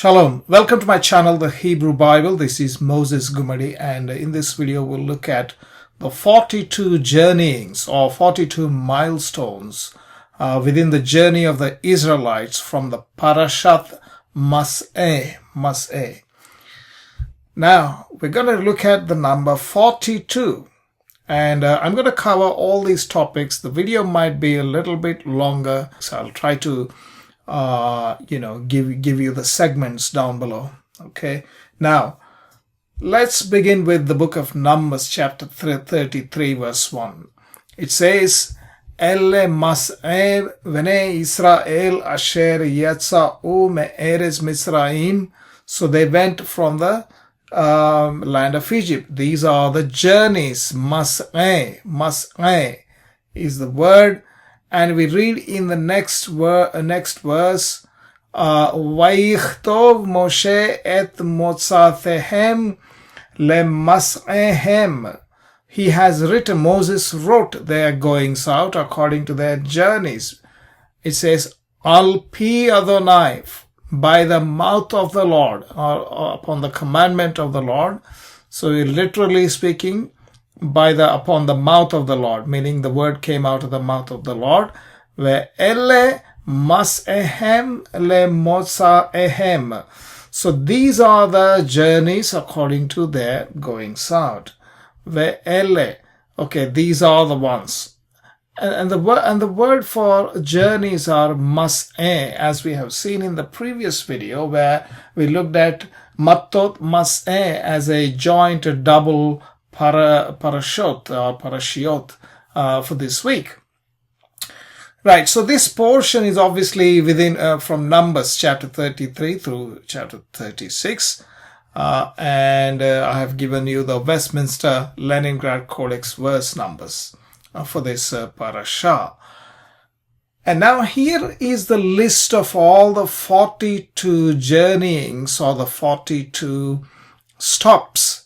Shalom. Welcome to my channel, The Hebrew Bible. This is Moses Gumadi, and in this video we'll look at the 42 journeyings or 42 milestones within the journey of the Israelites from the Parashat Masei. Now, we're going to look at the number 42, and I'm going to cover all these topics. The video might be a little bit longer, so I'll try to give you the segments down below. Okay. Now, let's begin with the book of Numbers, chapter 33, verse 1. It says, Elle Masei v'nei Israel asher yatza'u me'eretz Mitzrayim. So they went from the land of Egypt. These are the journeys. Masei is the word. And we read in the next verse, Vayichtov Moshe et motzatehem lemas'ehem. He has written, Moses wrote their goings out according to their journeys. It says, Al pi Adonai, by the mouth of the Lord, or upon the commandment of the Lord. So literally speaking, upon the mouth of the Lord, meaning the word came out of the mouth of the Lord. Ve'ele mas'ehem le motzaehem. So these are the journeys according to their goings out. Ve'ele. Okay, these are the ones. And the word for journeys are mas'eh, as we have seen in the previous video where we looked at matot mas'eh as a joint double parashiot for this week. Right, so this portion is obviously within from Numbers chapter 33 through chapter 36. And I have given you the Westminster Leningrad Codex verse numbers for this parasha. And now here is the list of all the 42 journeyings or the 42 stops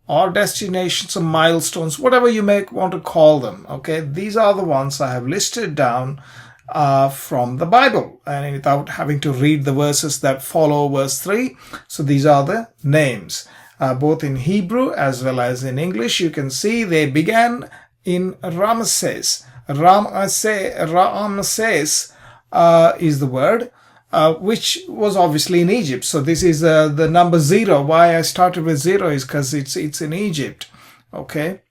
or destinations or milestones, whatever you may want to call them. Okay, these are the ones I have listed down from the Bible, and without having to read the verses that follow verse 3. So these are the names, both in Hebrew as well as in English. You can see they began in Ramses. Ramses is the word. Which was obviously in Egypt. So this is the number 0. Why I started with 0 is because it's in Egypt. Okay.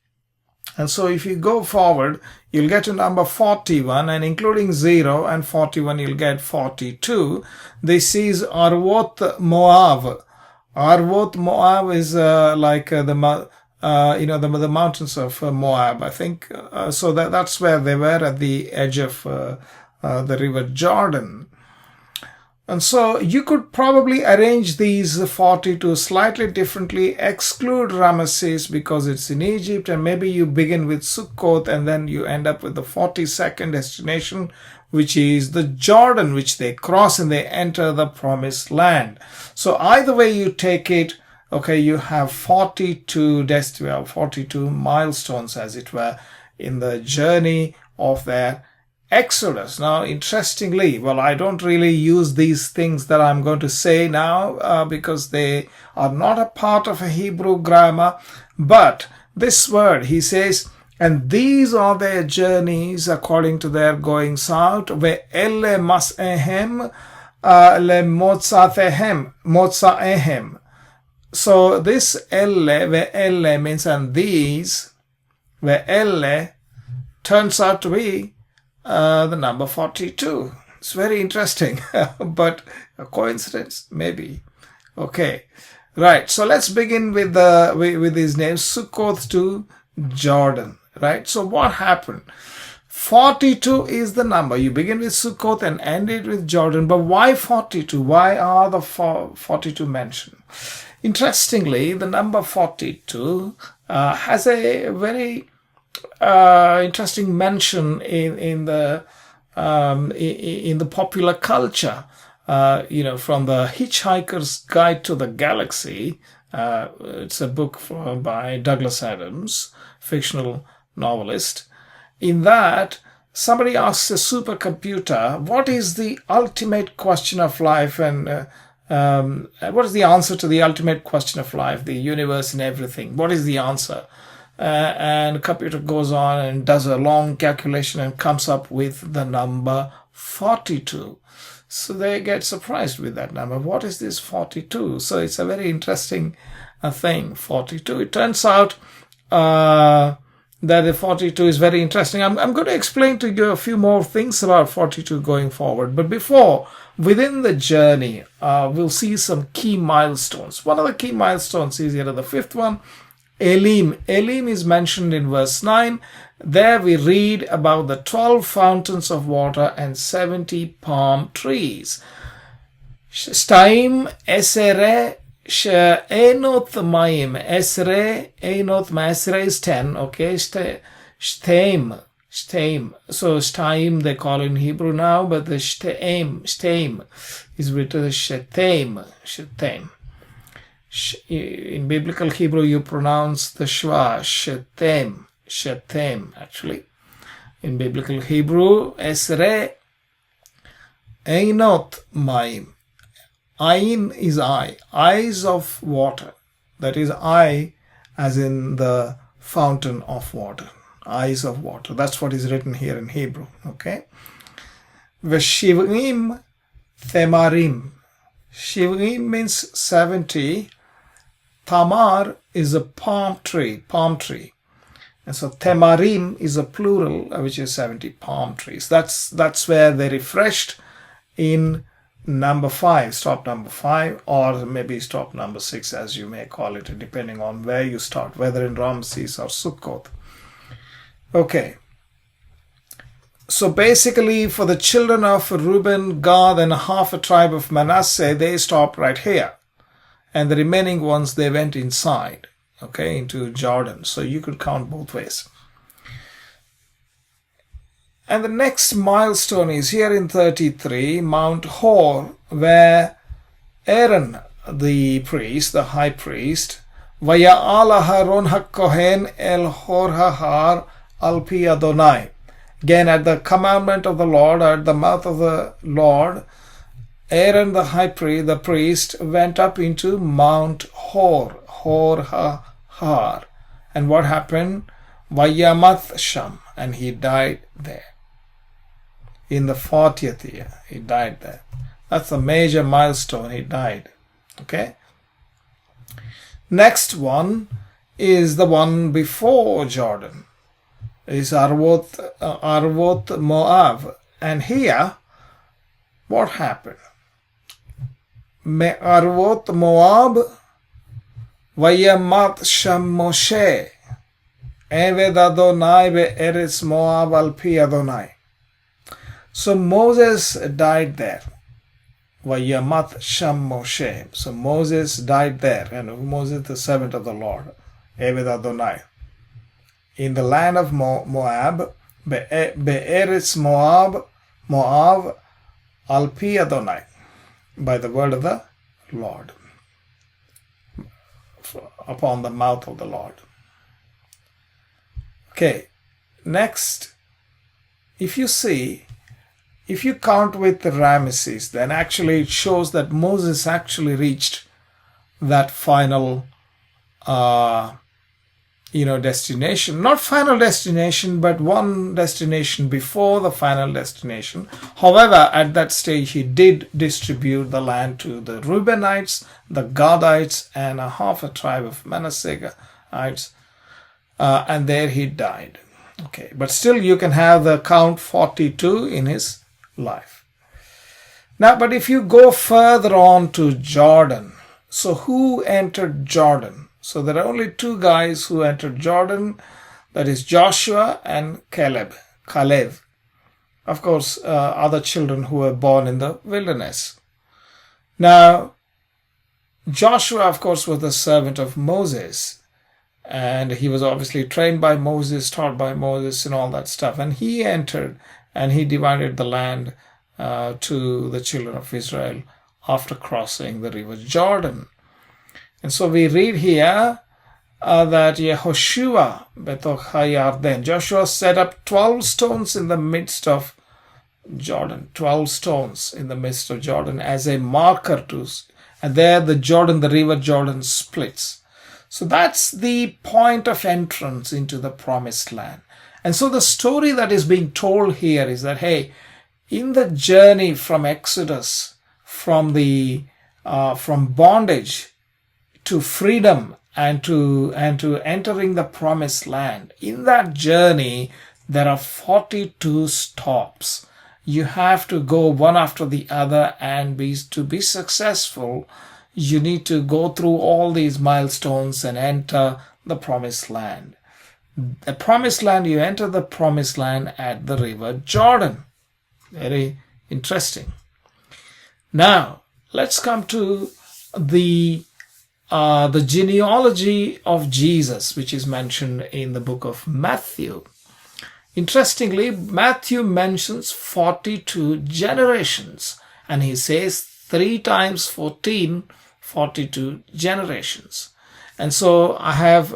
And so if you go forward, you'll get to number 41, and including 0 and 41, you'll get 42. This is Arvoth Moab. Arvoth Moab is like the mountains of Moab, I think. So that's where they were, at the edge of the river Jordan. And so you could probably arrange these 42 slightly differently, exclude Ramesses because it's in Egypt, and maybe you begin with Sukkoth and then you end up with the 42nd destination, which is the Jordan, which they cross and they enter the promised land. So either way you take it, okay, you have 42 milestones, as it were, in the journey of their Exodus. Now, interestingly, I don't really use these things that I'm going to say now because they are not a part of a Hebrew grammar. But this word, he says, and these are their journeys according to their goings out. Ve'ele mas'ehem le motzaehem. So this ve'ele means and these, ve'ele turns out to be the number 42. It's very interesting, but a coincidence, maybe. Okay, right. So let's begin with these names, Sukkoth to Jordan. Right. So what happened? 42 is the number. You begin with Sukkoth and end it with Jordan. But why 42? Why are the 42 mentioned? Interestingly, the number 42 has a very interesting mention in the popular culture. From the Hitchhiker's Guide to the Galaxy. It's a book by Douglas Adams, fictional novelist. In that, Somebody asks a supercomputer, what is the ultimate question of life, and what is the answer to the ultimate question of life, the universe and everything? What is the answer? And the computer goes on and does a long calculation and comes up with the number 42. So they get surprised with that number. What is this 42? So it's a very interesting thing, 42. It turns out that the 42 is very interesting. I'm going to explain to you a few more things about 42 going forward. But before, within the journey, we'll see some key milestones. One of the key milestones is here, the fifth one, Elim. Elim is mentioned in verse 9. There we read about the 12 fountains of water and 70 palm trees. Shtaim esere she'enot maim. Esre, enot, esre is 10. Okay, shtaim. So shtaim they call in Hebrew now, but the shtaim is written as shetaim. In biblical Hebrew, you pronounce the shva, shetem, actually. In biblical Hebrew, esre, einot maim. Ain is eye, eyes of water. That is eye as in the fountain of water, eyes of water. That's what is written here in Hebrew, okay? Veshivim themarim. Shivim means 70. Tamar is a palm tree. And so temarim is a plural, which is 70 palm trees. That's where they refreshed in number 5, stop number 5, or maybe stop number 6, as you may call it, depending on where you start, whether in Ramses or Sukkot. Okay. So basically, for the children of Reuben, Gad, and half a tribe of Manasseh, they stopped right here. And the remaining ones, they went inside, okay, into Jordan. So you could count both ways. And the next milestone is here in 33, Mount Hor, where Aaron, the priest, the high priest, Vaya'al Aharon HaKohen El Hor HaHar Al Pi Adonai. Again, at the commandment of the Lord, at the mouth of the Lord, Aaron the high priest, the priest, went up into Mount Hor HaHar. And what happened? Vayamath Sham, and he died there. In the 40th year, he died there. That's a major milestone, he died. Okay? Next one is the one before Jordan. Is Arvoth Moab. And here, what happened? Arvoth Moab, Vayamat Sham Moshe, Eved Adonai Be'eretz Moab Al Pi Adonai. So Moses died there. Vayamat Sham Moshe. So Moses died there, and Moses the servant of the Lord, Eved Adonai. In the land of Moab, Be'eretz Moab Al Pi Adonai, by the word of the Lord, upon the mouth of the Lord. Okay, next, if you count with the Ramesses, then actually it shows that Moses actually reached that final destination. Not final destination, but one destination before the final destination. However, at that stage, he did distribute the land to the Reubenites, the Gadites, and a half a tribe of Manasseites. And there he died. Okay, but still you can have the count 42 in his life. Now, but if you go further on to Jordan, so who entered Jordan? So there are only two guys who entered Jordan, that is Joshua and Caleb. Of course, other children who were born in the wilderness. Now, Joshua, of course, was the servant of Moses, and he was obviously trained by Moses, taught by Moses, and all that stuff. And he entered, and he divided the land to the children of Israel after crossing the river Jordan. And so we read here, that Yehoshua betoch hayarden. Joshua set up 12 stones in the midst of Jordan. 12 stones in the midst of Jordan as a marker to, and there the river Jordan splits. So that's the point of entrance into the promised land. And so the story that is being told here is that, hey, in the journey from Exodus, from bondage to freedom and to entering the promised land, in that journey there are 42 stops. You have to go one after the other, and to be successful, you need to go through all these milestones and enter the promised land. The promised land, you enter the promised land at the river Jordan. Very interesting. Now, let's come to the genealogy of Jesus, which is mentioned in the book of Matthew. Interestingly, Matthew mentions 42 generations, and he says 3 times 14, 42 generations. And so I have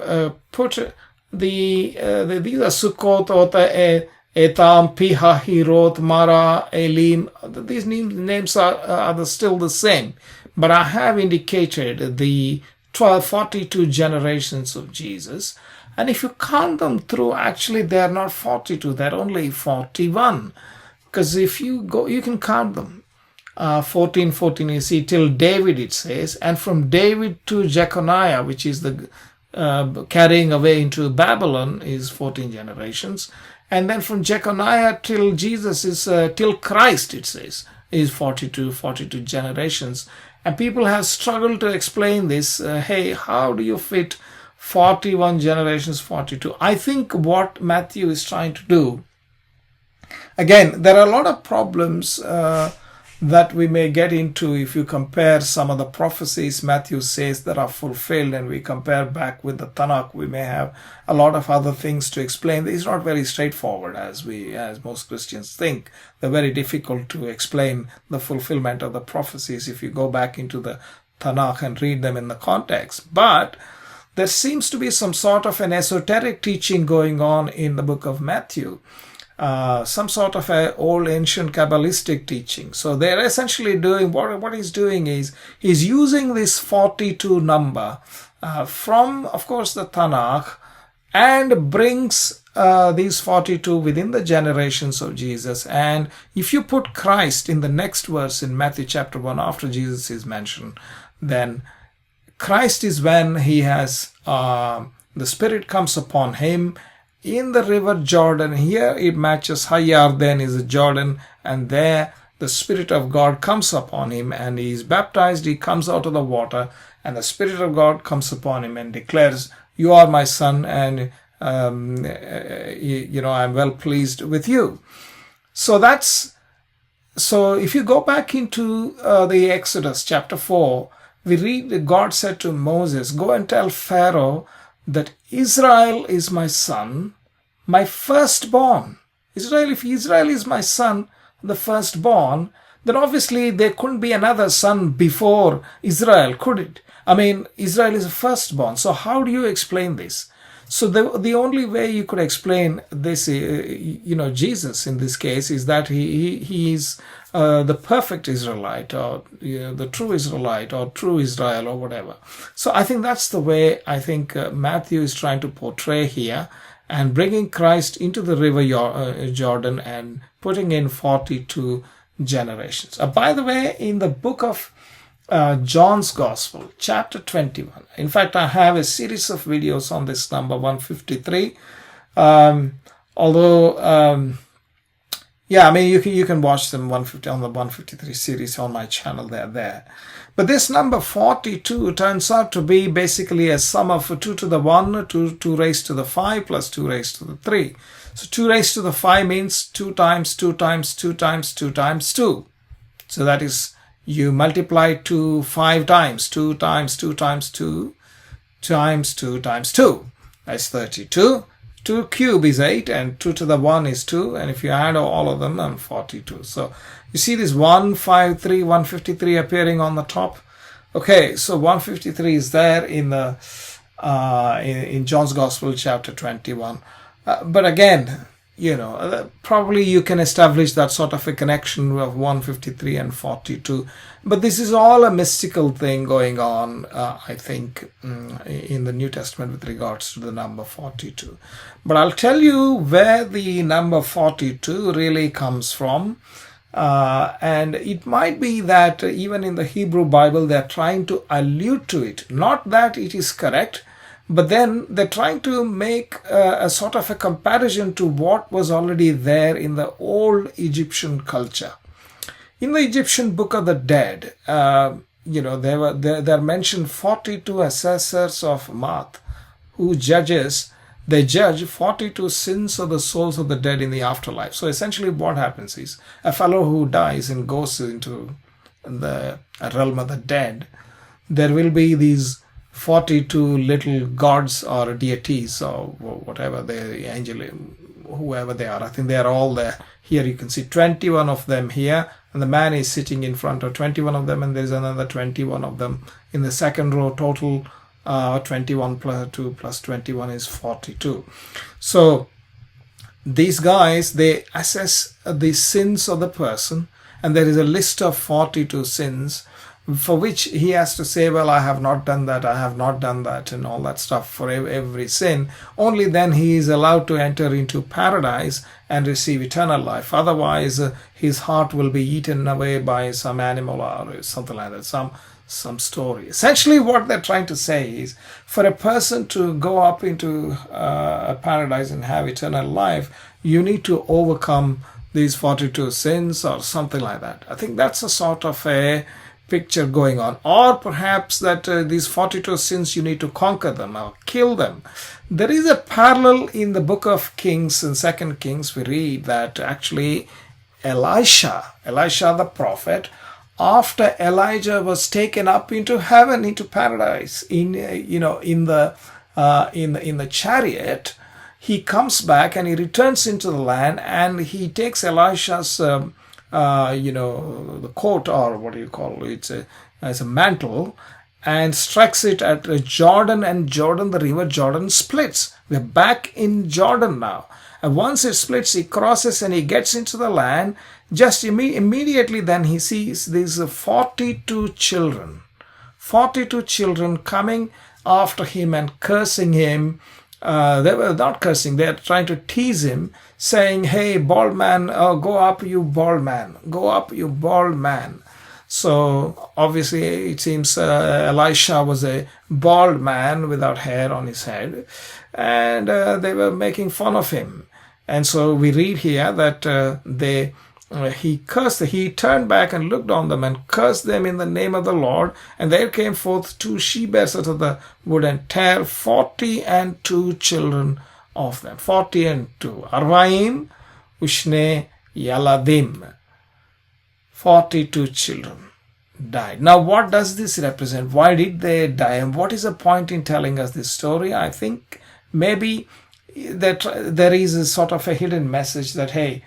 put these are Sukkot, Ota, Etam, Piha, Hirot, Mara, Elim. These names are still the same, but I have indicated the 42 generations of Jesus. And if you count them through, actually they're not 42, they're only 41. Because if you go, you can count them. 14, you see, till David it says. And from David to Jeconiah, which is the carrying away into Babylon, is 14 generations. And then from Jeconiah till Jesus is, till Christ it says, is 42 generations. And people have struggled to explain this. Hey, how do you fit 41 generations, 42? I think what Matthew is trying to do, again, there are a lot of problems that we may get into if you compare some of the prophecies Matthew says that are fulfilled, and we compare back with the Tanach. We may have a lot of other things to explain. It's not very straightforward as most Christians think. They're very difficult to explain the fulfillment of the prophecies if you go back into the Tanach and read them in the context. But there seems to be some sort of an esoteric teaching going on in the book of Matthew. Some sort of an old ancient Kabbalistic teaching. So they're essentially doing, what he's doing is, he's using this 42 number from, of course, the Tanakh, and brings these 42 within the generations of Jesus. And if you put Christ in the next verse in Matthew chapter 1, after Jesus is mentioned, then Christ is when he has, the Spirit comes upon him in the river Jordan. Here it matches Hayarden is a Jordan, and there the Spirit of God comes upon him and he is baptized. He comes out of the water, and the Spirit of God comes upon him and declares, "You are my son, and I'm well pleased with you." So if you go back into the Exodus chapter 4, we read that God said to Moses, "Go and tell Pharaoh that Israel is my son, my firstborn." Israel, if Israel is my son, the firstborn, then obviously there couldn't be another son before Israel, could it? I mean, Israel is a firstborn. So how do you explain this? So the only way you could explain this, Jesus in this case, is that he is the perfect Israelite, or the true Israelite, or true Israel, or whatever. So I think that's the way I think Matthew is trying to portray here, and bringing Christ into the river Jordan and putting in 42 generations. By the way, in the book of John's Gospel, chapter 21. In fact, I have a series of videos on this number 153. You can watch them 150 on the 153 series on my channel. They're there. But this number 42 turns out to be basically a sum of 2 to the 1, 2 raised to the 5 plus 2 raised to the 3. So 2 raised to the 5 means 2 times 2 times 2 times 2 times 2. So that is, you multiply 2 5 times, 2 times 2 times 2 times 2 times 2. That's 32. 2 cube is 8, and 2 to the 1 is 2. And if you add all of them, then 42. So you see this 153, 153 appearing on the top. Okay, so 153 is there in the in John's Gospel, chapter 21. But again, probably you can establish that sort of a connection of 153 and 42. But this is all a mystical thing going on, I think, in the New Testament with regards to the number 42. But I'll tell you where the number 42 really comes from. And it might be that even in the Hebrew Bible, they're trying to allude to it. Not that it is correct, but then they're trying to make a sort of a comparison to what was already there in the old Egyptian culture. In the Egyptian Book of the Dead, there are mentioned 42 assessors of Math who they judge 42 sins of the souls of the dead in the afterlife. So essentially what happens is a fellow who dies and goes into the realm of the dead, there will be these 42 little gods or deities or whatever, the angel, whoever they are. I think they are all there. Here you can see 21 of them here, and the man is sitting in front of 21 of them, and there's another 21 of them in the second row. Total 21 plus 2 plus 21 is 42. So these guys, they assess the sins of the person, and there is a list of 42 sins for which he has to say, well, I have not done that, I have not done that, and all that stuff for every sin. Only then he is allowed to enter into paradise and receive eternal life. Otherwise, his heart will be eaten away by some animal or something like that, some story. Essentially what they're trying to say is, for a person to go up into a paradise and have eternal life, you need to overcome these 42 sins or something like that. I think that's a sort of a picture going on. Or perhaps that these 42 sins, you need to conquer them or kill them. There is a parallel in the book of Kings. In 2 Kings, we read that actually Elisha the prophet, after Elijah was taken up into heaven, into paradise, in the chariot, he comes back and he returns into the land, and he takes Elisha's the coat, or what do you call it? It's a mantle, and strikes it at Jordan, and the river Jordan splits. We're back in Jordan now. And once it splits, he crosses and he gets into the land. Just immediately then he sees these 42 children coming after him and cursing him. They were not cursing, they are trying to tease him, saying, hey, bald man, go up, you bald man. Go up, you bald man. So obviously it seems Elisha was a bald man without hair on his head, and they were making fun of him. And so we read here that he turned back and looked on them and cursed them in the name of the Lord. And there came forth 2 she-bears out of the wood and tear 42 children of them. 40 and 2. Arvaim Ushne Yaladim. 42 children died. Now what does this represent? Why did they die? And what is the point in telling us this story? I think maybe that there is a sort of a hidden message that, hey,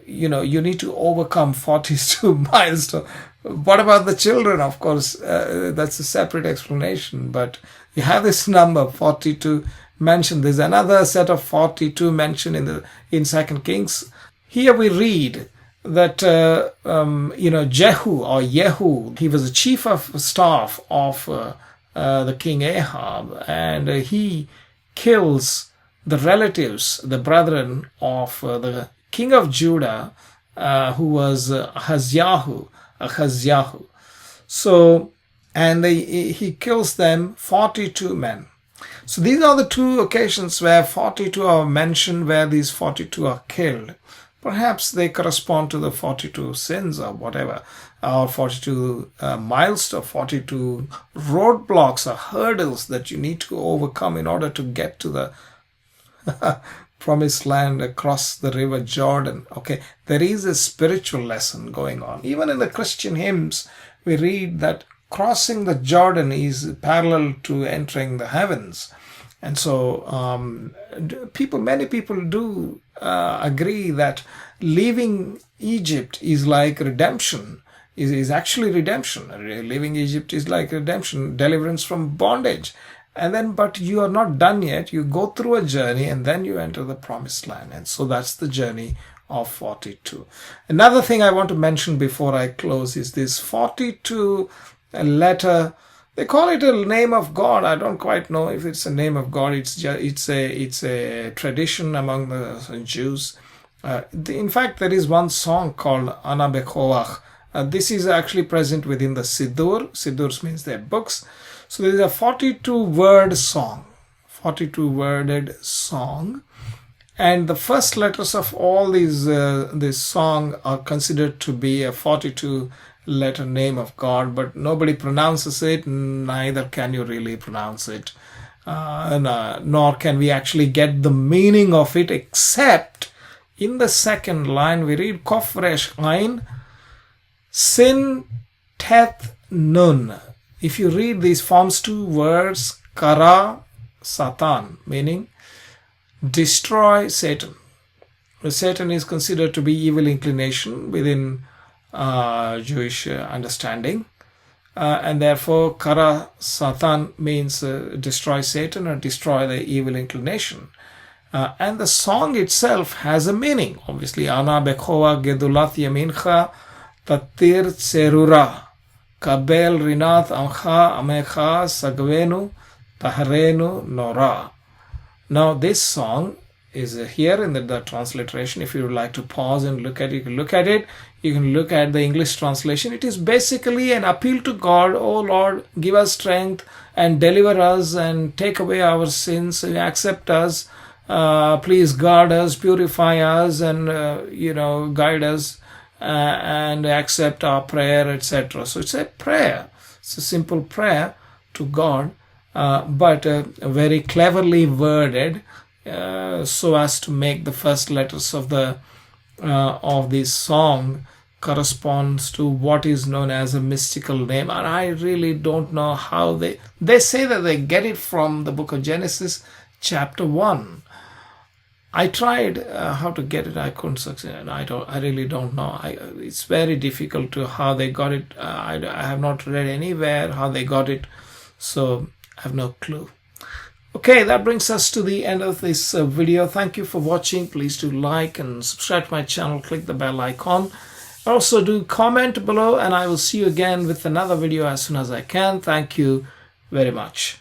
you need to overcome 42 milestones. What about the children? Of course, that's a separate explanation. But you have this number 42 mentioned. There's another set of 42 mentioned in 2 Kings. Here we read that Jehu, he was the chief of staff of the king Ahab, and he kills the relatives, the brethren of the king of Judah, who was Ahazyahu. So, and he kills them, 42 men. So these are the 2 occasions where 42 are mentioned, where these 42 are killed. Perhaps they correspond to the 42 sins or whatever, or 42 milestones, 42 roadblocks or hurdles that you need to overcome in order to get to the promised land across the river Jordan. Okay, there is a spiritual lesson going on. Even in the Christian hymns, we read that crossing the Jordan is parallel to entering the heavens. And so many people do agree that leaving Egypt is like redemption, is actually redemption. Leaving Egypt is like redemption, deliverance from bondage. And then, but you are not done yet. You go through a journey and then you enter the promised land. And so that's the journey of 42. Another thing I want to mention before I close is this 42 letter. They call it a name of God. I don't quite know if it's a name of God. It's a tradition among the Jews. In fact, there is one song called Ana Bechoach. This is actually present within the Siddur. Siddurs means their books. So there is a 42-word song, 42-worded song. And the first letters of all this song are considered to be a 42-letter name of God, but nobody pronounces it, neither can you really pronounce it, nor can we actually get the meaning of it, except in the second line we read Kof Resh Ain Sin Teth Nun. If you read these forms 2 words, Kara Satan, meaning destroy Satan. Satan is considered to be evil inclination within Jewish understanding, and therefore Kara Satan means destroy Satan or destroy the evil inclination. And the song itself has a meaning. Obviously, Ana Bechoa Gedulat Yamincha Tatir Tserura Kabel Rinat Amcha Amecha Sagvenu Taharenu Nora. Now this song is here in the transliteration. If you would like to pause and look at it, you can look at it. You can look at the English translation. It is basically an appeal to God. Oh Lord, give us strength and deliver us and take away our sins and accept us. Please guard us, purify us, and guide us and accept our prayer, etc. So it's a prayer. It's a simple prayer to God. But very cleverly worded, so as to make the first letters of this song corresponds to what is known as a mystical name. And I really don't know how they say that they get it from the book of Genesis chapter 1. I tried how to get it. I couldn't succeed. I really don't know. It's very difficult to how they got it. I have not read anywhere how they got it. So I have no clue. Okay, that brings us to the end of this video. Thank you for watching. Please do like and subscribe to my channel. Click the bell icon. Also do comment below, and I will see you again with another video as soon as I can. Thank you very much.